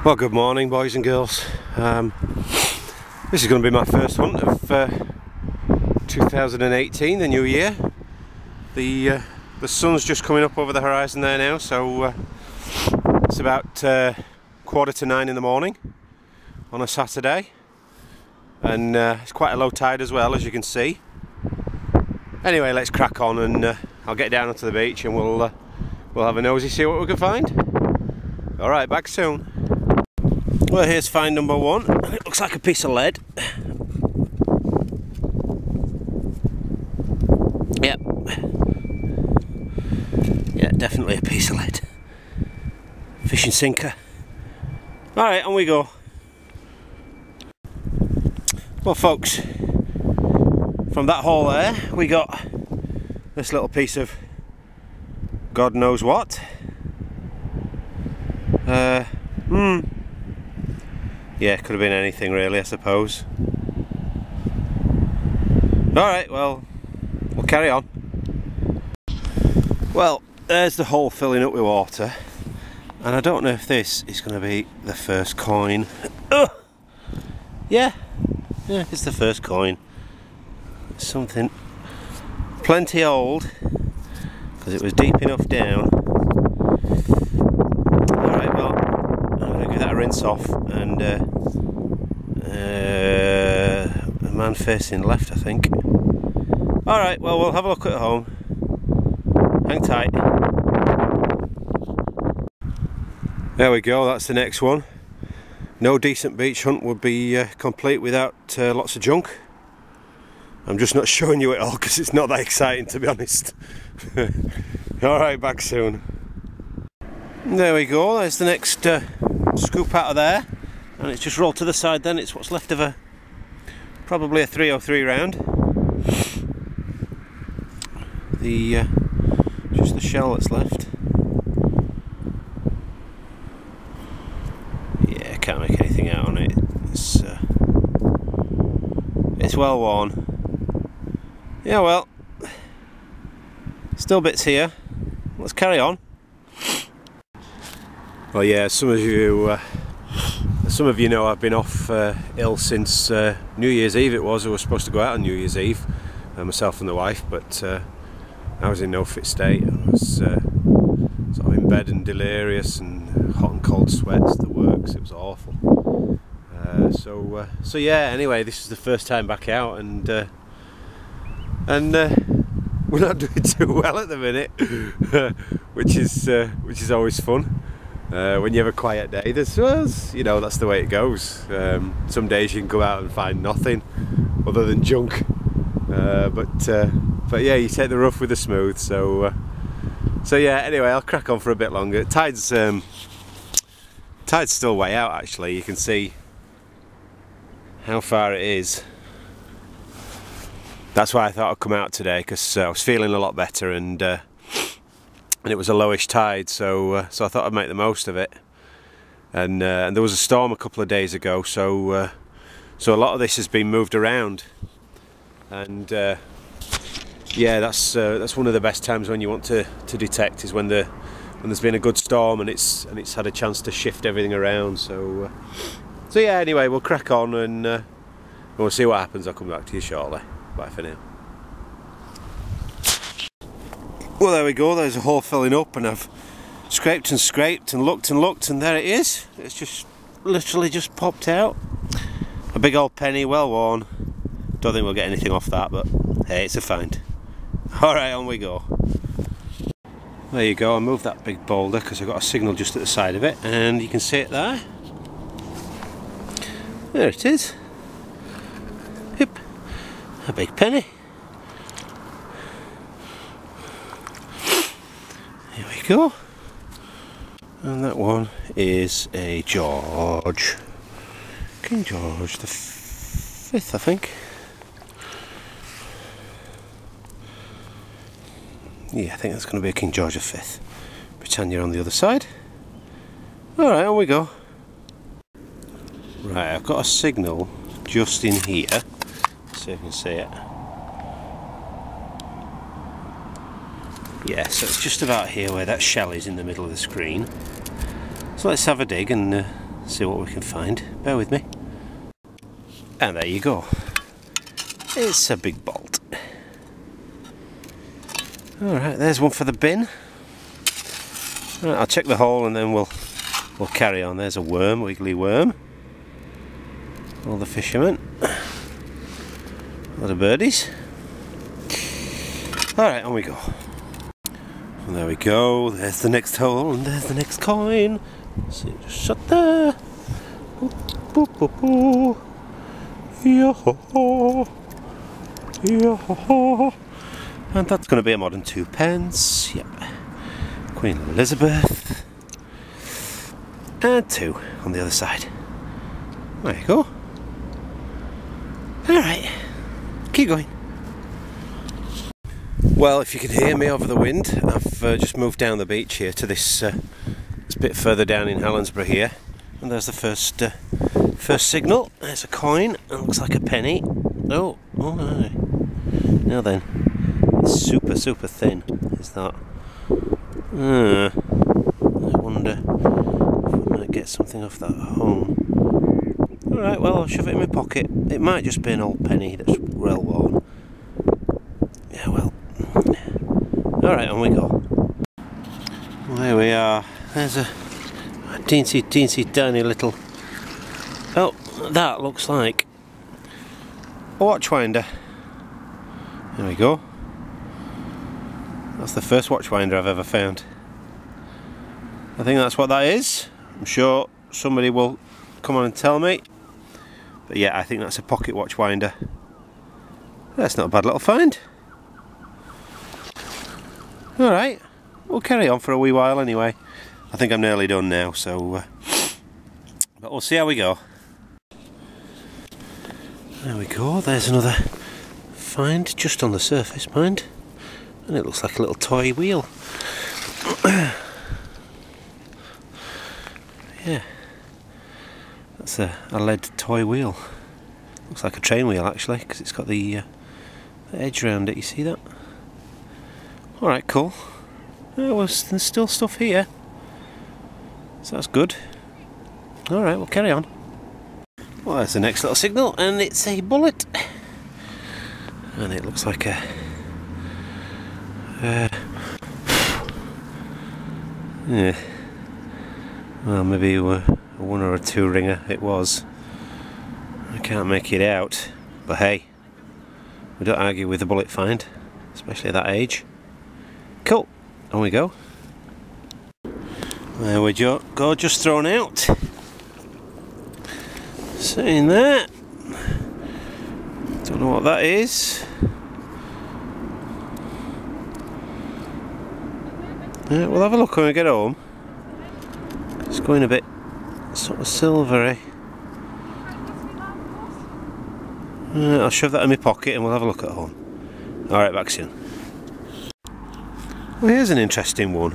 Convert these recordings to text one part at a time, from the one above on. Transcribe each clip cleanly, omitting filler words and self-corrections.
Well, good morning, boys and girls. This is going to be my first hunt of 2018, the new year. The sun's just coming up over the horizon there now, so it's about 8:45 in the morning on a Saturday, and it's quite a low tide as well, as you can see. Anyway, let's crack on, and I'll get down onto the beach and we'll have a nosy, see what we can find. All right, back soon. Well, here's find number one, and it looks like a piece of lead. Yep. Yeah, definitely a piece of lead. Fishing sinker. Alright, on we go. Well, folks, from that hole there, we got this little piece of God knows what. Yeah, could have been anything really, I suppose. Alright, well, we'll carry on. Well, there's the hole filling up with water, and I don't know if this is going to be the first coin. Yeah, it's the first coin. It's something plenty old, because it was deep enough down. Alright, well, I'm going to give that a rinse off, and a man facing left, I think. Alright, well, we'll have a look at home. Hang tight. There we go, that's the next one. No decent beach hunt would be complete without lots of junk. I'm just not showing you it all because it's not that exciting, to be honest. Alright, back soon. There we go, there's the next scoop out of there, and it's just rolled to the side then. It's what's left of probably a 303 round. Just the shell that's left. Yeah, can't make anything out on it. It's well worn. Yeah, well, still bits here. Let's carry on. Well, yeah, some of you know I've been off ill since New Year's Eve. It was. I was supposed to go out on New Year's Eve, myself and the wife, but I was in no fit state. I was sort of in bed and delirious and hot and cold sweats, the works. It was awful. So yeah. Anyway, this is the first time back out, and we're not doing too well at the minute, which is always fun. When you have a quiet day, you know, that's the way it goes. Some days you can go out and find nothing other than junk, but yeah, you take the rough with the smooth. So yeah. Anyway, I'll crack on for a bit longer. Tide's still way out. Actually, you can see how far it is. That's why I thought I'd come out today, because I was feeling a lot better, and it was a lowish tide, so I thought I'd make the most of it. And there was a storm a couple of days ago, so a lot of this has been moved around. And yeah, that's one of the best times when you want to detect, is when there's been a good storm and it's had a chance to shift everything around. So yeah. Anyway, we'll crack on, and we'll see what happens. I'll come back to you shortly. Bye for now. Well, there we go, there's a hole filling up, and I've scraped and scraped and looked, and there it is. It's just literally just popped out. A big old penny, well worn. Don't think we'll get anything off that, but hey, it's a find. Alright, on we go. There you go, I moved that big boulder because I got a signal just at the side of it, and you can see it there. There it is. Yep, a big penny. Here we go. And that one is a George. King George the 5th, I think. Yeah, I think that's going to be a King George V. Britannia on the other side. Alright, on we go. Right, I've got a signal just in here. Let's see if you can see it. Yeah, so it's just about here where that shell is in the middle of the screen. So let's have a dig and see what we can find. Bear with me. And there you go. It's a big bolt. Alright, there's one for the bin. Right, I'll check the hole and then we'll carry on. There's a worm, wiggly worm. All the fishermen. A lot of birdies. Alright, on we go. And there we go, there's the next hole and there's the next coin. See, just shut there. Boop, boop, boop, boop. Yo-ho-ho. Yo-ho-ho. And that's going to be a modern 2p. Yep. Queen Elizabeth. And 2 on the other side. There you go. Alright, keep going. Well, if you can hear me over the wind, I've just moved down the beach here to this bit further down in Helensburgh here, and there's the first signal. There's a coin. It looks like a penny. Oh, aye. Now then, it's super thin. Is that? I wonder if I might get something off that home. All right, well, I'll shove it in my pocket. It might just be an old penny that's well worn. Yeah, well. Alright, on we go. Well, there we are. There's a teensy tiny little... Oh, that looks like a watchwinder. There we go. That's the first watchwinder I've ever found. I think that's what that is. I'm sure somebody will come on and tell me. But yeah, I think that's a pocket watchwinder. That's not a bad little find. Alright, we'll carry on for a wee while anyway. I think I'm nearly done now, so but we'll see how we go. There we go, there's another find just on the surface, mind. And it looks like a little toy wheel. Yeah, that's a lead toy wheel. Looks like a train wheel actually, because it's got the edge around it, you see that? Alright, cool. Oh, well, there's still stuff here, so that's good. Alright, we'll carry on. Well, there's the next little signal, and it's a bullet. And it looks like a... yeah. Well, maybe a 1 or a 2 ringer it was. I can't make it out, but hey, we don't argue with the bullet find, especially at that age. Cool, on we go. There we go, just thrown out. Saying that, don't know what that is. Yeah, we'll have a look when we get home. It's going a bit sort of silvery. I'll shove that in my pocket and we'll have a look at home. Alright, back soon. Well, here's an interesting one.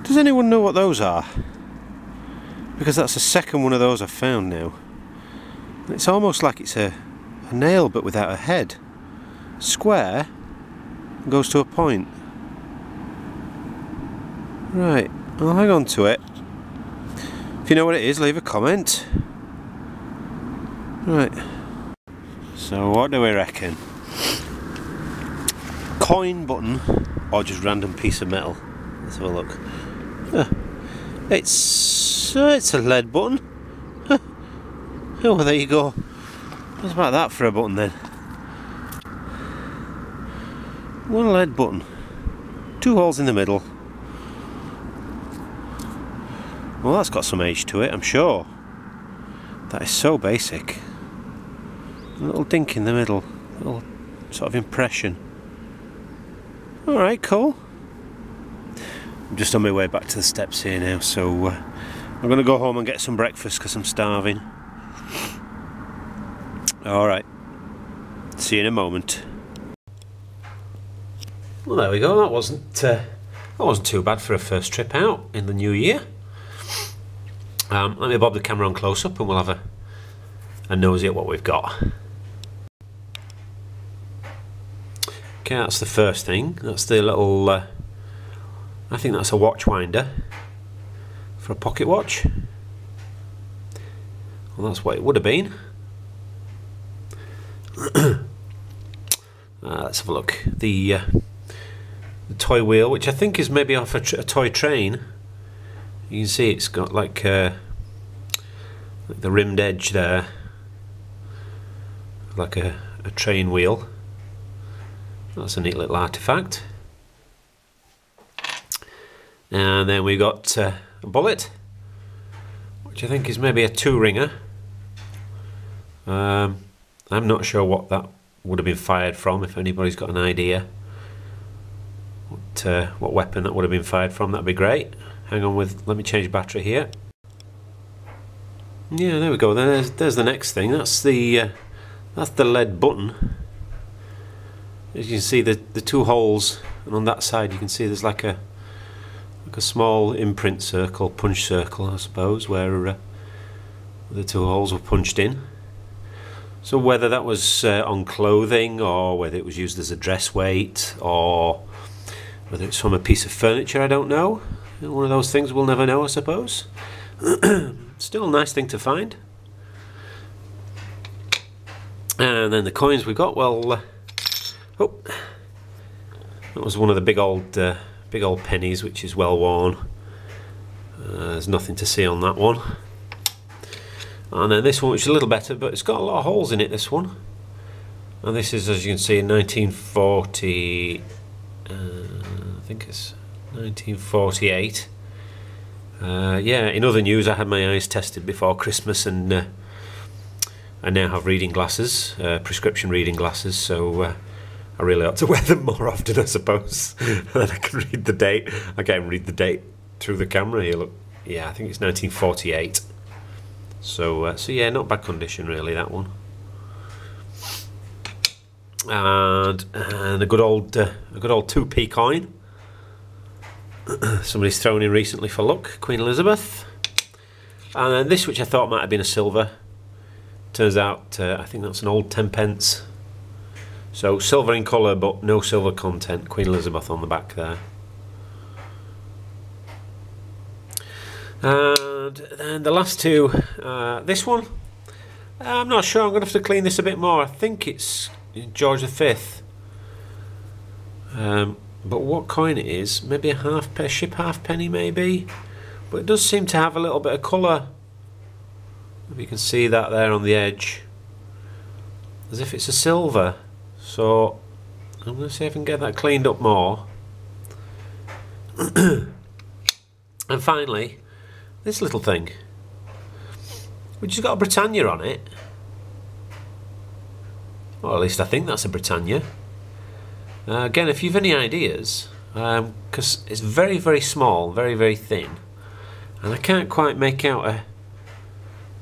Does anyone know what those are? Because that's the second one of those I've found now. It's almost like it's a nail but without a head. Square and goes to a point. Right, I'll hang on to it. If you know what it is, leave a comment. Right. So what do we reckon? Coin button or just random piece of metal? Let's have a look. It's a lead button. Oh, there you go. What's about that for a button then? One lead button. 2 holes in the middle. Well, that's got some age to it, I'm sure. That is so basic. A little dink in the middle. A little sort of impression. Alright, cool. I'm just on my way back to the steps here now, so I'm going to go home and get some breakfast because I'm starving. Alright, see you in a moment. Well, there we go. That wasn't too bad for a first trip out in the new year. Let me bob the camera on close up and we'll have a nosy at what we've got. Okay, that's the first thing. That's the little, I think that's a watch winder for a pocket watch. Well, that's what it would have been. Let's have a look. The toy wheel, which I think is maybe off a toy train. You can see it's got like the rimmed edge there, like a train wheel. That's a neat little artifact. And then we got a bullet, which I think is maybe a 2-ringer. I'm not sure what that would have been fired from. If anybody's got an idea what weapon that would have been fired from, that'd be great. Hang on, let me change battery here. Yeah, there we go. There's the next thing. That's the lead button. As you can see, the 2 holes, and on that side you can see there's like a small imprint circle, punch circle, I suppose, where the 2 holes were punched in. So whether that was on clothing, or whether it was used as a dress weight, or whether it's from a piece of furniture, I don't know. One of those things we'll never know, I suppose. Still a nice thing to find. And then the coins we got, well, oh, that was one of the big old pennies, which is well worn. There's nothing to see on that one. And then this one, which is a little better, but it's got a lot of holes in it, this one. And this is, as you can see, in 1940, I think it's 1948. Yeah, in other news, I had my eyes tested before Christmas, and I now have reading glasses, prescription reading glasses, so I really ought to wear them more often, I suppose. Then I can read the date. I can't read the date through the camera here, look. Yeah, I think it's 1948. So yeah, not bad condition really, that one. And a good old 2p coin. Somebody's thrown in recently for luck, Queen Elizabeth. And then this, which I thought might have been a silver, turns out I think that's an old 10p. So silver in colour, but no silver content. Queen Elizabeth on the back there. And then the last 2, this one, I'm not sure, I'm going to have to clean this a bit more. I think it's George V. But what coin it is, maybe a ship halfpenny maybe, but it does seem to have a little bit of colour. Maybe you can see that there on the edge, as if it's a silver. So I'm going to see if I can get that cleaned up more. And finally, this little thing, which has got a Britannia on it. Or at least I think that's a Britannia. Again, if you've any ideas, because it's very, very small, very, very thin, and I can't quite make out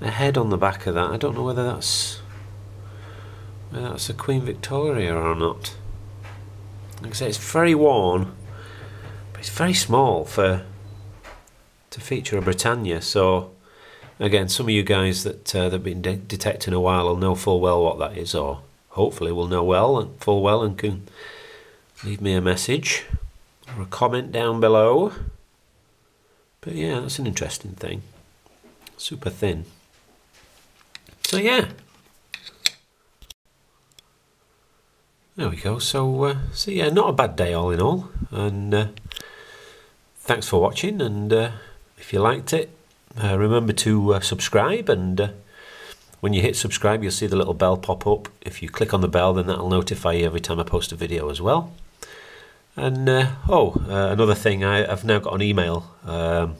a head on the back of that. I don't know whether that's a Queen Victoria or not. Like I say, it's very worn, but it's very small to feature a Britannia. So again, some of you guys that have been detecting a while will know full well what that is, or hopefully will know full well and can leave me a message or a comment down below. But yeah, that's an interesting thing. Super thin. So yeah, there we go. So yeah, not a bad day all in all. And thanks for watching. And if you liked it, remember to subscribe. And when you hit subscribe, you'll see the little bell pop up. If you click on the bell, then that'll notify you every time I post a video as well. And another thing, I've now got an email, so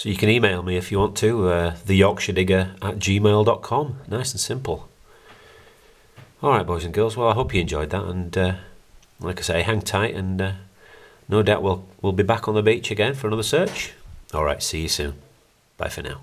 you can email me if you want to, theyorkshiredigger@gmail.com. Nice and simple. Alright, boys and girls, well, I hope you enjoyed that, and like I say, hang tight, and no doubt we'll be back on the beach again for another search. Alright, see you soon. Bye for now.